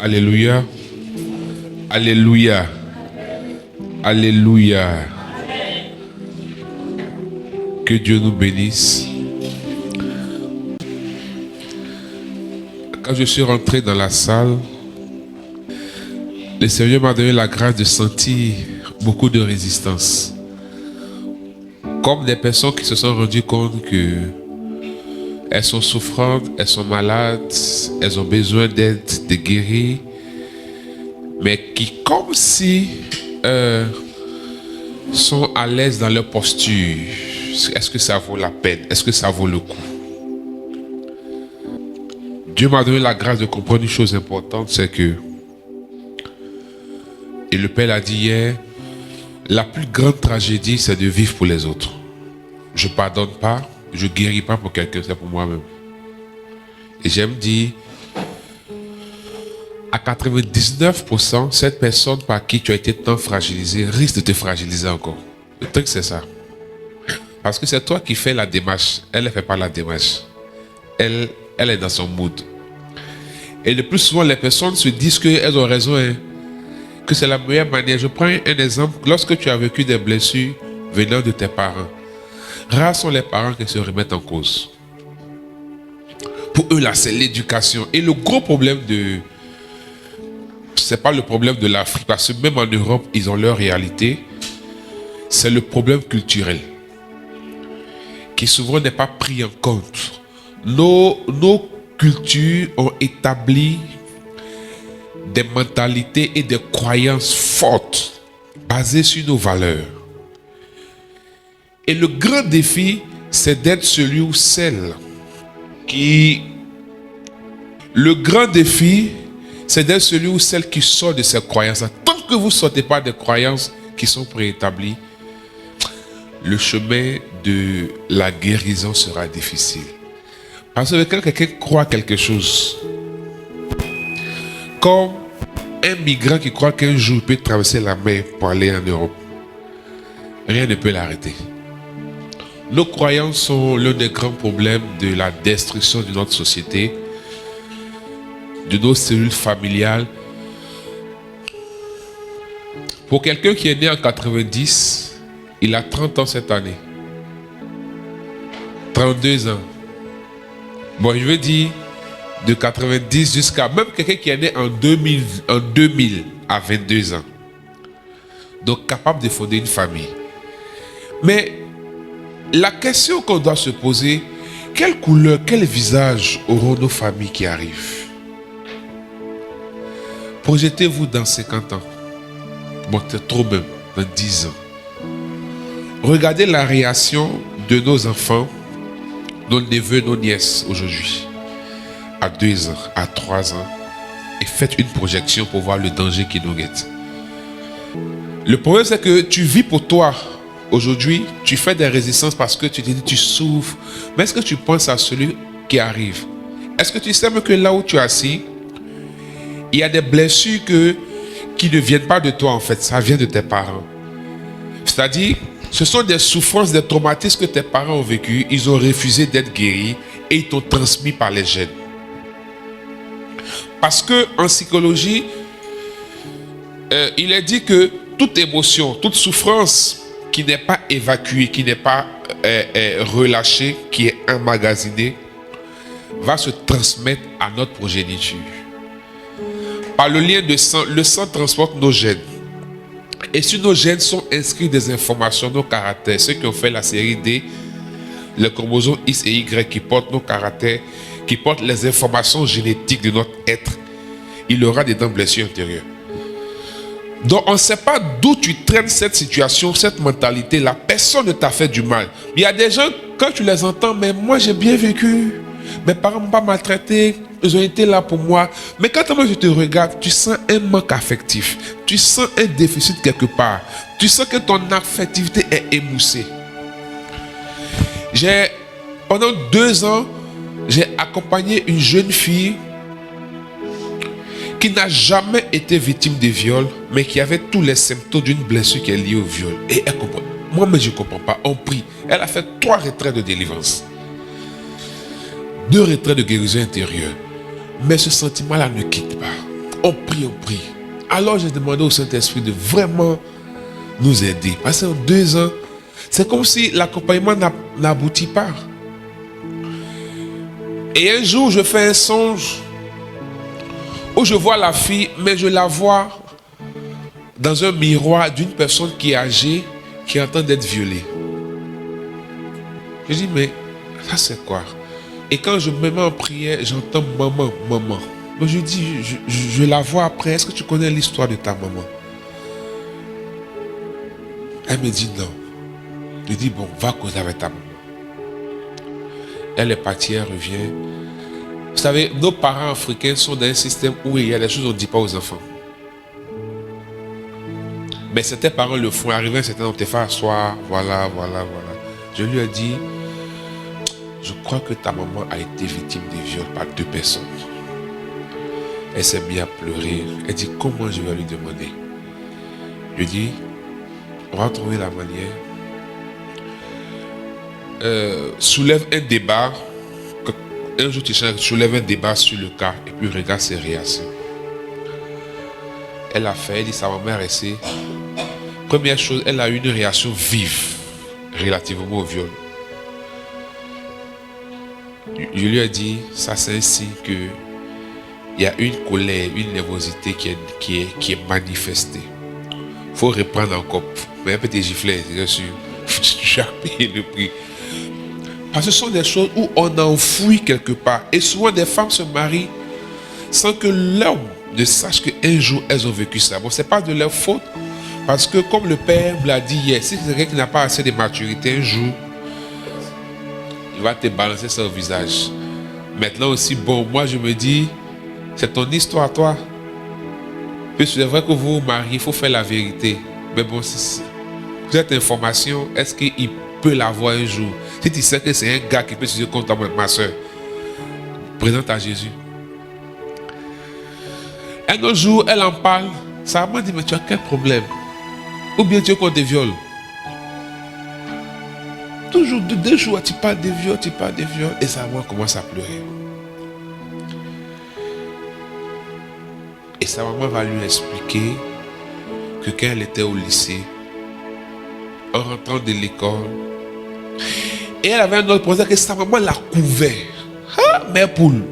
Alléluia. Alléluia. Alléluia. Que Dieu nous bénisse. Quand je suis rentré dans la salle, le Seigneur m'a donné la grâce de sentir beaucoup de résistance. Comme des personnes qui se sont rendues compte que elles sont souffrantes, elles sont malades, elles ont besoin d'aide, de guérir, mais qui, comme si sont à l'aise dans leur posture. Est-ce que ça vaut la peine? Est-ce que ça vaut le coup? Dieu m'a donné la grâce de comprendre une chose importante, c'est que, et le Père l'a dit hier, la plus grande tragédie, c'est de vivre pour les autres. Je ne pardonne pas, je ne guéris pas pour quelqu'un, c'est pour moi-même. Et j'aime dire, à 99%, cette personne par qui tu as été tant fragilisé risque de te fragiliser encore. Le truc, c'est ça. Parce que c'est toi qui fais la démarche. Elle ne fait pas la démarche. Elle est dans son mood. Et le plus souvent, les personnes se disent qu'elles ont raison, hein, que c'est la meilleure manière. Je prends un exemple. Lorsque tu as vécu des blessures venant de tes parents, rares sont les parents qui se remettent en cause. Pour eux, là, c'est l'éducation. Et le gros problème c'est pas le problème de l'Afrique, parce que même en Europe, ils ont leur réalité. C'est le problème culturel, qui souvent n'est pas pris en compte. Nos cultures ont établi des mentalités et des croyances fortes, basées sur nos valeurs. Et le grand défi, c'est d'être celui ou celle qui... Le grand défi, c'est d'être celui ou celle qui sort de ces croyances. Tant que vous ne sortez pas des croyances qui sont préétablies, le chemin de la guérison sera difficile. Parce que quand quelqu'un croit quelque chose, comme un migrant qui croit qu'un jour il peut traverser la mer pour aller en Europe, rien ne peut l'arrêter. Nos croyances sont l'un des grands problèmes de la destruction de notre société, de nos cellules familiales. Pour quelqu'un qui est né en 90, il a 30 ans cette année. 32 ans. Bon, je veux dire, de 90 jusqu'à... Même quelqu'un qui est né en 2000 à 22 ans. Donc, capable de fonder une famille. Mais, la question qu'on doit se poser, quelle couleur, quel visage auront nos familles qui arrivent? Projetez-vous dans 50 ans. Bon, c'est trop même, dans 10 ans. Regardez la réaction de nos enfants, nos neveux, nos nièces aujourd'hui, à 2 ans, à 3 ans, et faites une projection pour voir le danger qui nous guette. Le problème, c'est que tu vis pour toi. Aujourd'hui, tu fais des résistances parce que tu te dis, tu souffres. Mais est-ce que tu penses à celui qui arrive? Est-ce que tu sais même que là où tu es assis, il y a des blessures qui ne viennent pas de toi en fait, ça vient de tes parents. C'est-à-dire, ce sont des souffrances, des traumatismes que tes parents ont vécu, ils ont refusé d'être guéris et ils t'ont transmis par les gènes. Parce que en psychologie, il est dit que toute émotion, toute souffrance qui n'est pas évacuée, qui n'est pas relâchée, qui est emmagasinée, va se transmettre à notre progéniture. Par le lien de sang, le sang transporte nos gènes. Et sur nos gènes sont inscrits des informations, nos caractères. Ceux qui ont fait la série D, le chromosome X et Y qui portent nos caractères, qui portent les informations génétiques de notre être, il aura des dents blessures intérieures. Donc on ne sait pas d'où tu traînes cette situation, cette mentalité. La personne ne t'a fait du mal. Il y a des gens, quand tu les entends, mais moi j'ai bien vécu. Mes parents ne m'ont pas maltraité. Ils ont été là pour moi. Mais quand moi je te regarde, tu sens un manque affectif. Tu sens un déficit quelque part. Tu sens que ton affectivité est émoussée. Pendant 2 ans, j'ai accompagné une jeune fille qui n'a jamais été victime de viol, mais qui avait tous les symptômes d'une blessure qui est liée au viol. Et elle comprend. Moi-même, je ne comprends pas. On prie. Elle a fait 3 retraits de délivrance. 2 retraits de guérison intérieure. Mais ce sentiment-là ne quitte pas. On prie, on prie. Alors j'ai demandé au Saint-Esprit de vraiment nous aider. Parce qu'en 2 ans, c'est comme si l'accompagnement n'aboutit pas. Et un jour, je fais un songe où je vois la fille, mais je la vois dans un miroir d'une personne qui est âgée, qui est en train d'être violée. Je dis, mais ça c'est quoi? Et quand je me mets en prière, j'entends maman, maman. Donc je dis, je la vois après, est-ce que tu connais l'histoire de ta maman? Elle me dit non. Je dis, bon, va causer avec ta maman. Elle est partie, elle revient. Vous savez, nos parents africains sont dans un système où il y a des choses qu'on ne dit pas aux enfants. Mais certains parents le font. Arrivé à un certain moment, te fait asseoir, voilà. Je lui ai dit, je crois que ta maman a été victime de viol par 2 personnes. Elle s'est mise à pleurer. Elle dit, comment je vais lui demander? Je dis, on va trouver la manière. Soulève un débat. Un jour, tu soulèves un débat sur le cas et puis regarde ses réactions. Elle a fait, elle dit, sa maman est restée. Première chose, elle a eu une réaction vive relativement au viol. Je lui ai dit, ça c'est un signe que il y a une colère, une nervosité qui est manifestée. Il faut reprendre encore. Mais un petit giflet, c'est sûr. Tu as payé le prix. Parce que ce sont des choses où on enfouit quelque part. Et souvent, des femmes se marient sans que l'homme ne sache qu'un jour, elles ont vécu ça. Bon, ce n'est pas de leur faute. Parce que, comme le père me l'a dit hier, si c'est quelqu'un qui n'a pas assez de maturité, un jour, il va te balancer ça au visage. Maintenant aussi, bon, moi, je me dis, c'est ton histoire, toi. Puis c'est vrai que vous vous mariez, il faut faire la vérité. Mais bon, cette information, est-ce qu'il peut l'avoir un jour? Si tu sais que c'est un gars qui peut se dire contre ma soeur, présente à Jésus. Un autre jour, elle en parle. Sa maman dit, mais tu as quel problème? Ou bien tu es contre des viols? Toujours 2 jours, tu parles des viols, et sa maman commence à pleurer. Et sa maman va lui expliquer que quand elle était au lycée, en rentrant de l'école, et elle avait un autre projet que sa maman la couvait. Ah, mère poule.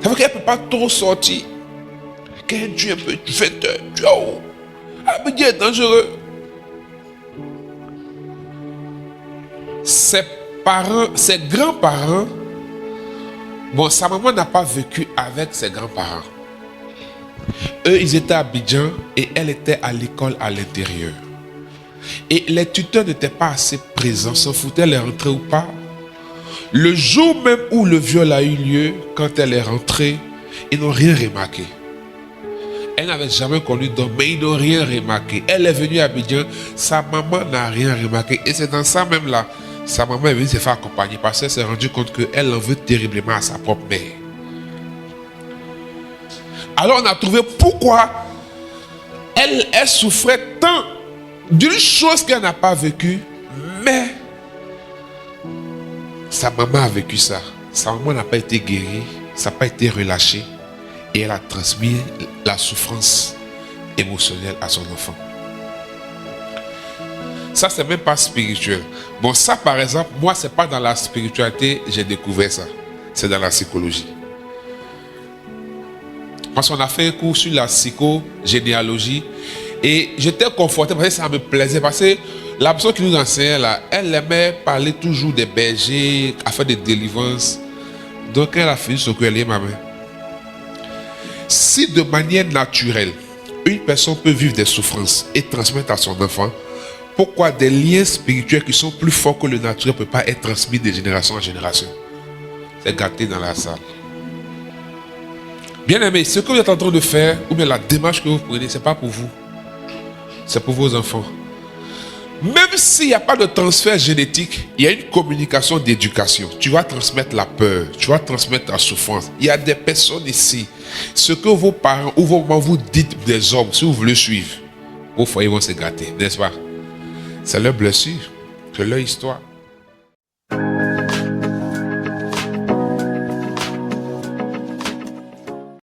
Ça veut qu'elle ne peut pas trop sortir. Quand elle tue un peu, 20 heures, ah, mais Dieu est dangereux. Ses parents, ses grands-parents, bon, sa maman n'a pas vécu avec ses grands-parents. Eux, ils étaient à Abidjan et elle était à l'école à l'intérieur. Et les tuteurs n'étaient pas assez présents, s'en foutaient, elle est rentrée ou pas. Le jour même où le viol a eu lieu, quand elle est rentrée, ils n'ont rien remarqué. Elle n'avait jamais connu d'homme, mais ils n'ont rien remarqué. Elle est venue à Abidjan, sa maman n'a rien remarqué. Et c'est dans ça même là, sa maman est venue se faire accompagner parce qu'elle s'est rendue compte qu'elle en veut terriblement à sa propre mère. Alors on a trouvé pourquoi elle souffrait tant d'une chose qu'elle n'a pas vécue, mais sa maman a vécu ça. Sa maman n'a pas été guérie, ça n'a pas été relâché et elle a transmis la souffrance émotionnelle à son enfant. Ça, c'est même pas spirituel. Bon, ça, par exemple, moi, c'est pas dans la spiritualité, j'ai découvert ça. C'est dans la psychologie. Parce qu'on a fait un cours sur la psychogénéalogie et j'étais conforté parce que ça me plaisait. Parce que la personne qui nous enseignait là, elle aimait parler toujours des bergers, à faire des délivrances. Donc, elle a fini ce que elle est ma main. Si de manière naturelle, une personne peut vivre des souffrances et transmettre à son enfant, pourquoi des liens spirituels qui sont plus forts que le naturel ne peuvent pas être transmis de génération en génération? C'est gâté dans la salle. Bien aimé, ce que vous êtes en train de faire, ou bien la démarche que vous prenez, ce n'est pas pour vous. C'est pour vos enfants. Même s'il n'y a pas de transfert génétique, il y a une communication d'éducation. Tu vas transmettre la peur, tu vas transmettre la souffrance. Il y a des personnes ici. Ce que vos parents ou vos mamans vous dites des hommes, si vous voulez suivre, vos foyers vont se gâter, n'est-ce pas? C'est leur blessure, c'est leur histoire.